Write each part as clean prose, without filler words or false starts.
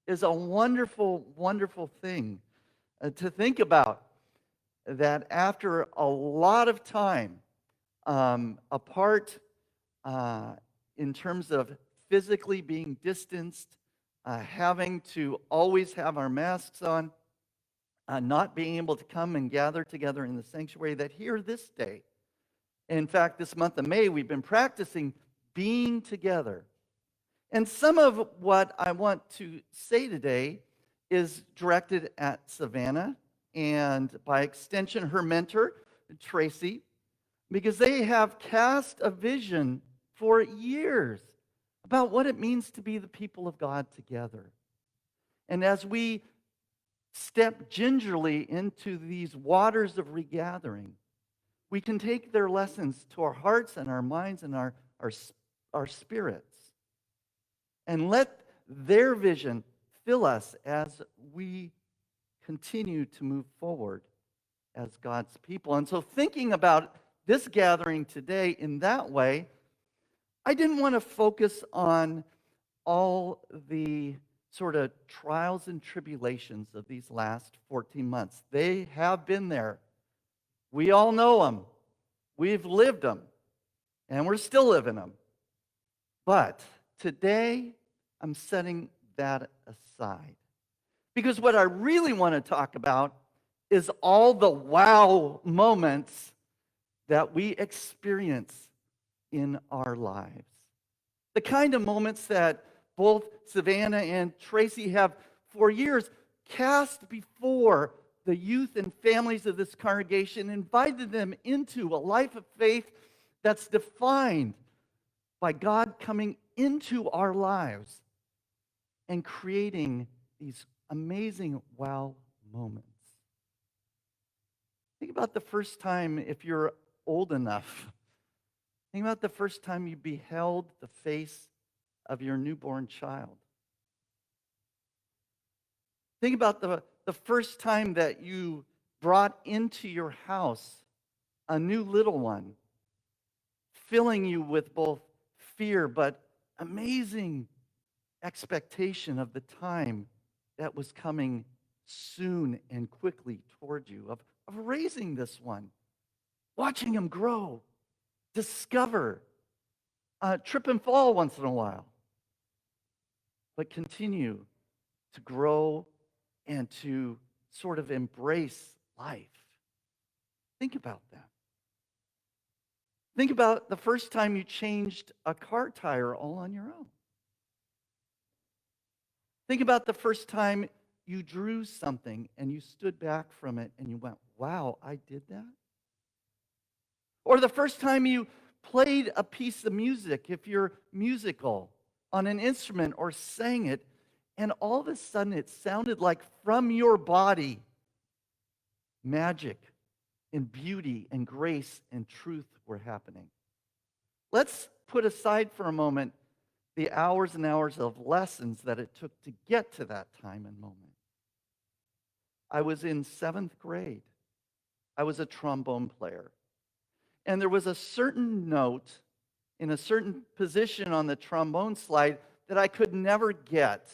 is a wonderful, wonderful thing to think about, that after a lot of time apart uh, in terms of physically being distanced, having to always have our masks on, not being able to come and gather together in the sanctuary, that here this day, in fact, this month of May, we've been practicing being together. And some of what I want to say today is directed at Savannah and, by extension, her mentor, Tracy, because they have cast a vision for years about what it means to be the people of God together. And as we step gingerly into these waters of regathering, we can take their lessons to our hearts and our minds and our spirits, and let their vision fill us as we continue to move forward as God's people. And so, thinking about this gathering today in that way, I didn't want to focus on all the sort of trials and tribulations of these last 14 months. They have been there. We all know them. We've lived them. And we're still living them. But today, I'm setting that aside. Because what I really want to talk about is all the wow moments that we experience in our lives. The kind of moments that both Savannah and Tracy have for years cast before the youth and families of this congregation, invited them into a life of faith that's defined by God coming into our lives and creating these amazing wow moments. Think about the first time, if you're old enough, think about the first time you beheld the face of your newborn child. Think about the first time that you brought into your house a new little one, filling you with both fear but amazing expectation of the time that was coming soon and quickly toward you, of raising this one, watching him grow, discover, trip and fall once in a while, but continue to grow and to sort of embrace life. Think about that. Think about the first time you changed a car tire all on your own. Think about the first time you drew something and you stood back from it and you went, wow, I did that? Or the first time you played a piece of music, if you're musical, on an instrument or sang it, and all of a sudden it sounded like from your body, magic and beauty and grace and truth were happening. Let's put aside for a moment the hours and hours of lessons that it took to get to that time and moment. I was in 7th grade. I was a trombone player. And there was a certain note in a certain position on the trombone slide that I could never get.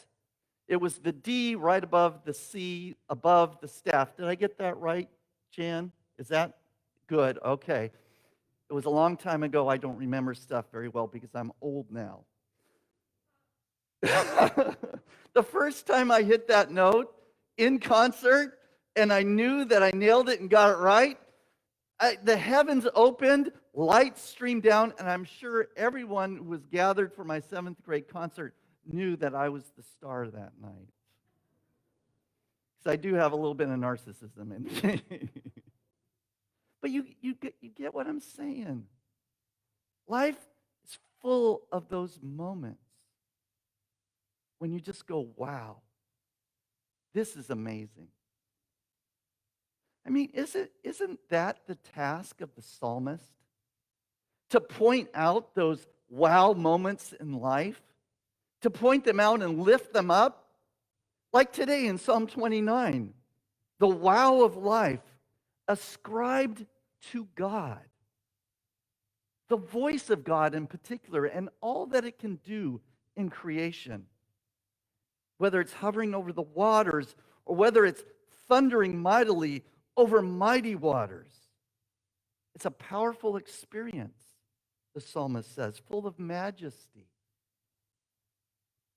It was the D right above the C, above the staff. Did I get that right, Jan? Is that good? Okay. It was a long time ago. I don't remember stuff very well because I'm old now. The first time I hit that note in concert and I knew that I nailed it and got it right, the heavens opened, light streamed down, and I'm sure everyone who was gathered for my 7th grade concert knew that I was the star that night. Because I do have a little bit of narcissism in me. But you get what I'm saying. Life is full of those moments when you just go, wow, this is amazing. I mean, isn't that the task of the psalmist? To point out those wow moments in life? To point them out and lift them up? Like today in Psalm 29, the wow of life ascribed to God. The voice of God in particular, and all that it can do in creation. whether it's hovering over the waters or whether it's thundering mightily over mighty waters. It's a powerful experience, the psalmist says, full of majesty.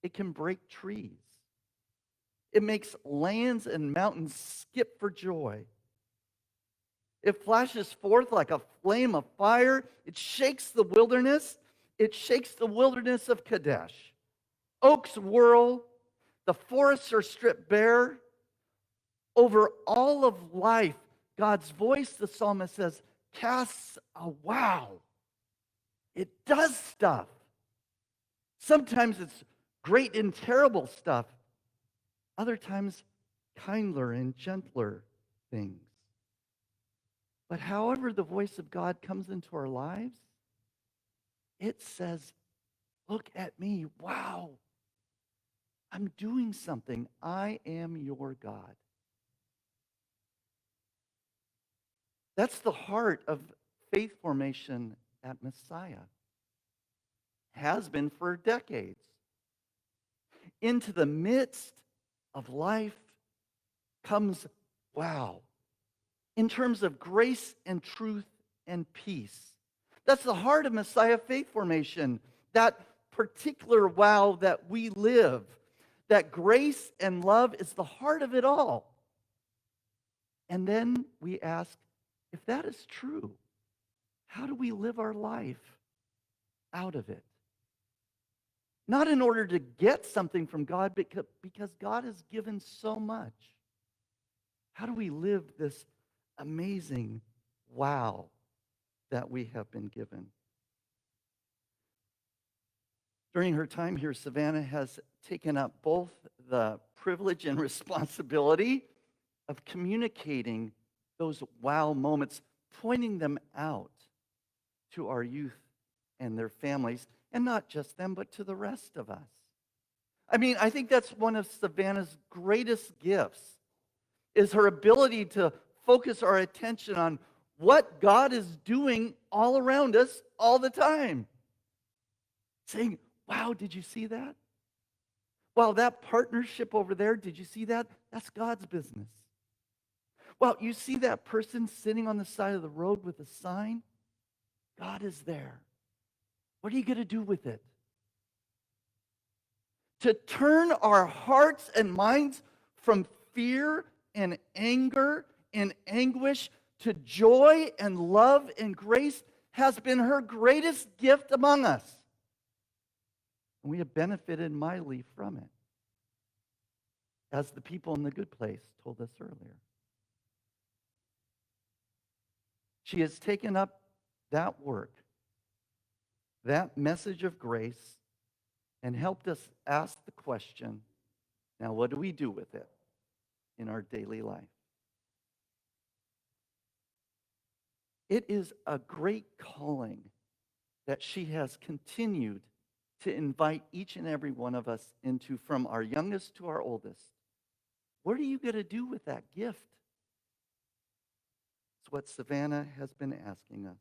It can break trees. It makes lands and mountains skip for joy. It flashes forth like a flame of fire. It shakes the wilderness. It shakes the wilderness of Kadesh. Oaks whirl. The forests are stripped bare. Over all of life, God's voice, the psalmist says, casts a wow. It does stuff. Sometimes it's great and terrible stuff. Other times, kinder and gentler things. But however the voice of God comes into our lives, it says, look at me. Wow. I'm doing something. I am your God. That's the heart of faith formation at Messiah. Has been for decades. Into the midst of life comes wow. In terms of grace and truth and peace. That's the heart of Messiah faith formation. That particular wow that we live. That grace and love is the heart of it all. And then we ask, if that is true, how do we live our life out of it? Not in order to get something from God, but because God has given so much. How do we live this amazing wow that we have been given? During her time here, Savannah has taken up both the privilege and responsibility of communicating those wow moments, pointing them out to our youth and their families, and not just them, but to the rest of us. I mean, I think that's one of Savannah's greatest gifts, is her ability to focus our attention on what God is doing all around us all the time. Saying, wow, did you see that? Wow, that partnership over there, did you see that? That's God's business. Well, you see that person sitting on the side of the road with a sign? God is there. What are you going to do with it? To turn our hearts and minds from fear and anger and anguish to joy and love and grace has been her greatest gift among us. And we have benefited mightily from it, as the people in the good place told us earlier. She has taken up that work, that message of grace, and helped us ask the question, now what do we do with it in our daily life? It is a great calling that she has continued to invite each and every one of us into, from our youngest to our oldest. What are you going to do with that gift? It's what Savannah has been asking us.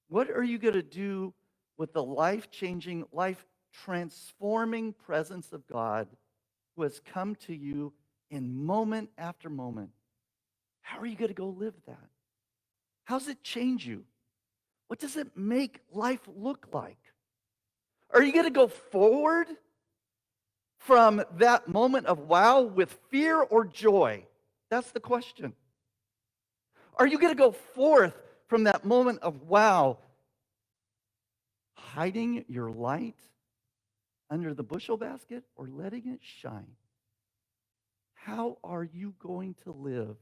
What are you going to do with the life-changing, life-transforming presence of God who has come to you in moment after moment? How are you going to go live that? How does it change you? What does it make life look like? Are you going to go forward from that moment of wow with fear or joy? That's the question. Are you going to go forth from that moment of wow, hiding your light under the bushel basket or letting it shine? How are you going to live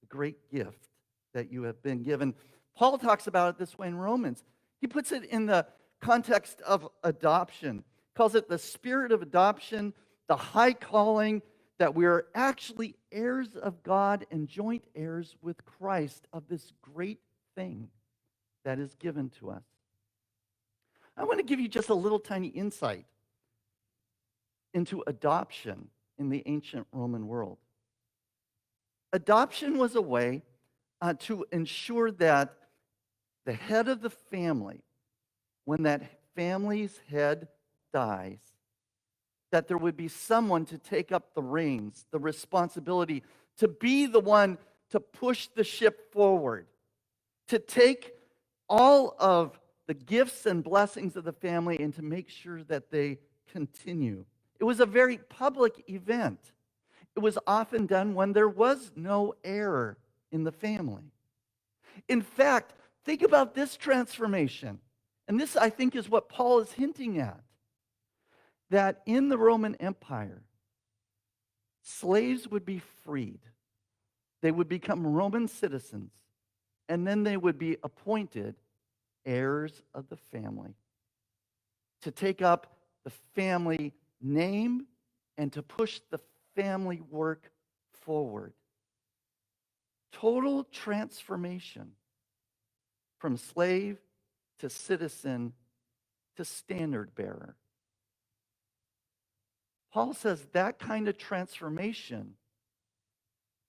the great gift that you have been given? Paul talks about it this way in Romans. He puts it in the context of adoption, calls it the spirit of adoption, the high calling, that we are actually heirs of God and joint heirs with Christ of this great thing that is given to us. I want to give you just a little tiny insight into adoption in the ancient Roman world. Adoption was a way to ensure that the head of the family, when that family's head dies, that there would be someone to take up the reins, the responsibility, to be the one to push the ship forward, to take all of the gifts and blessings of the family and to make sure that they continue. It was a very public event. It was often done when there was no heir in the family. In fact, think about this transformation. And this, I think, is what Paul is hinting at. That in the Roman Empire, slaves would be freed. They would become Roman citizens. And then they would be appointed heirs of the family to take up the family name and to push the family work forward. Total transformation from slave to citizen to standard bearer. Paul says that kind of transformation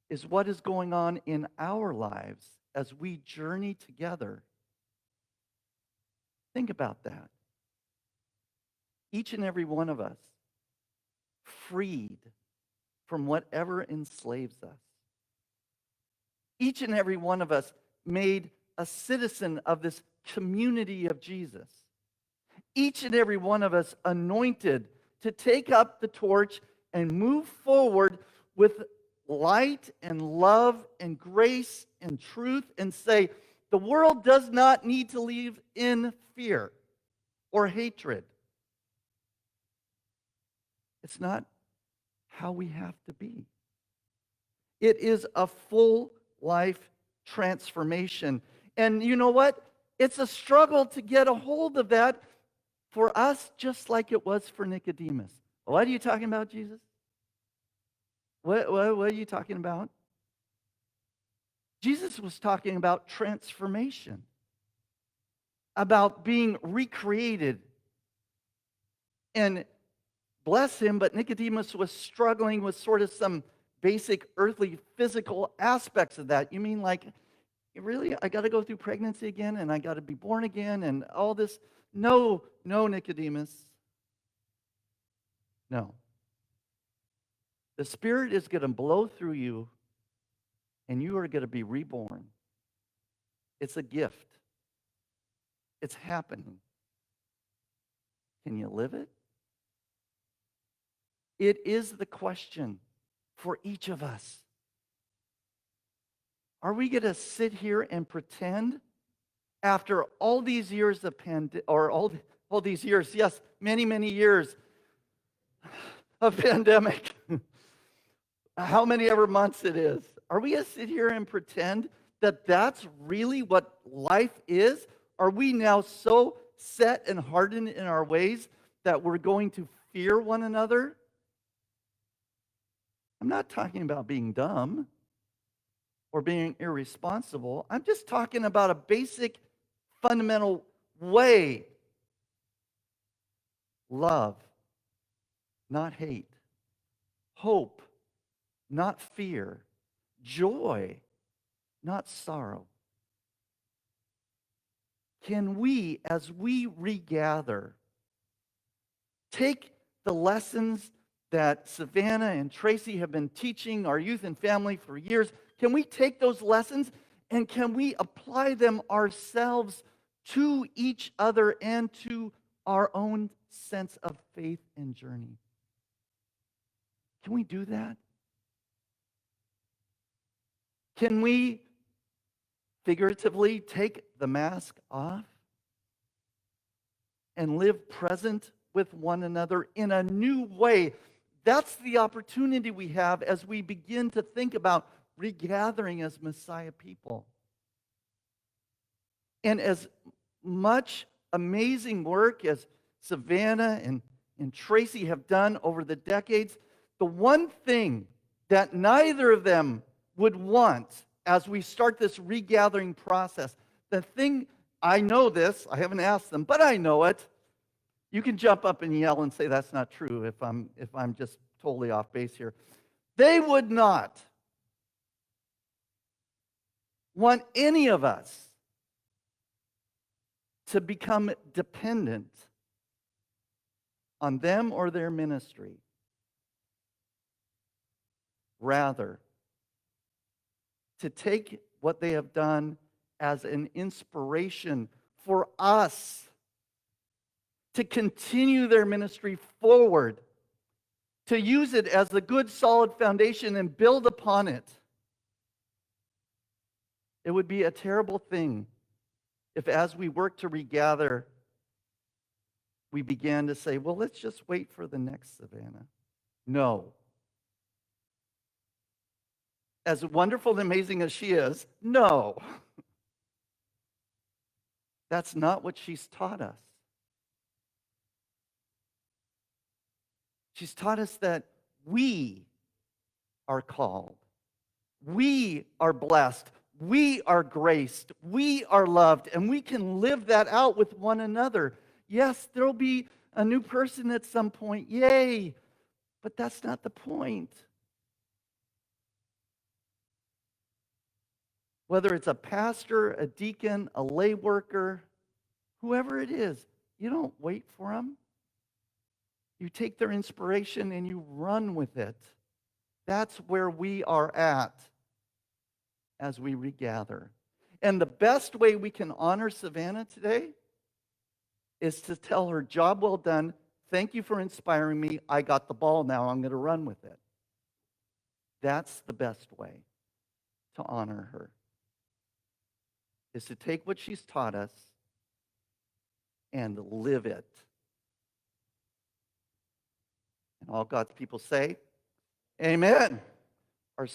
is what is going on in our lives as we journey together. Think about that. Each and every one of us freed from whatever enslaves us. Each and every one of us made a citizen of this community of Jesus. Each and every one of us anointed to take up the torch and move forward with light and love and grace and truth and say, the world does not need to live in fear or hatred. It's not how we have to be. It is a full life transformation. And you know what? It's a struggle to get a hold of that for us, just like it was for Nicodemus. What are you talking about, Jesus? What are you talking about? Jesus was talking about transformation, about being recreated. And bless him, but Nicodemus was struggling with sort of some basic earthly physical aspects of that. You mean like, really, I got to go through pregnancy again and I got to be born again and all this? No, Nicodemus. No. The Spirit is going to blow through you and you are going to be reborn. It's a gift. It's happening. Can you live it? It is the question for each of us. Are we going to sit here and pretend after all these years of all these years, yes, many years of pandemic, how many ever months it is, are we going to sit here and pretend that that's really what life is? Are we now so set and hardened in our ways that we're going to fear one another? I'm not talking about being dumb or being irresponsible. I'm just talking about a basic, fundamental way. Love, not hate. Hope, not fear. Joy, not sorrow. Can we, as we regather, take the lessons that Savannah and Tracy have been teaching our youth and family for years? Can we take those lessons and can we apply them ourselves to each other and to our own sense of faith and journey? Can we do that? Can we figuratively take the mask off and live present with one another in a new way? That's the opportunity we have as we begin to think about regathering as Messiah people. And as much amazing work as Savannah and Tracy have done over the decades, the one thing that neither of them would want as we start this regathering process, the thing, I know this, I haven't asked them, but I know it. You can jump up and yell and say that's not true if I'm just totally off base here. They would not want any of us to become dependent on them or their ministry. Rather, to take what they have done as an inspiration for us to continue their ministry forward, to use it as a good, solid foundation and build upon it. It would be a terrible thing if, as we work to regather, we began to say, well, let's just wait for the next Savannah. No. As wonderful and amazing as she is, no. That's not what she's taught us. She's taught us that we are called. We are blessed. We are graced. We are loved. And we can live that out with one another. Yes, there'll be a new person at some point. Yay. But that's not the point. Whether it's a pastor, a deacon, a lay worker, whoever it is, you don't wait for them. You take their inspiration and you run with it. That's where we are at as we regather. And the best way we can honor Savannah today is to tell her, job well done. Thank you for inspiring me. I got the ball now. I'm going to run with it. That's the best way to honor her, is to take what she's taught us and live it. And all God's people say, amen. Our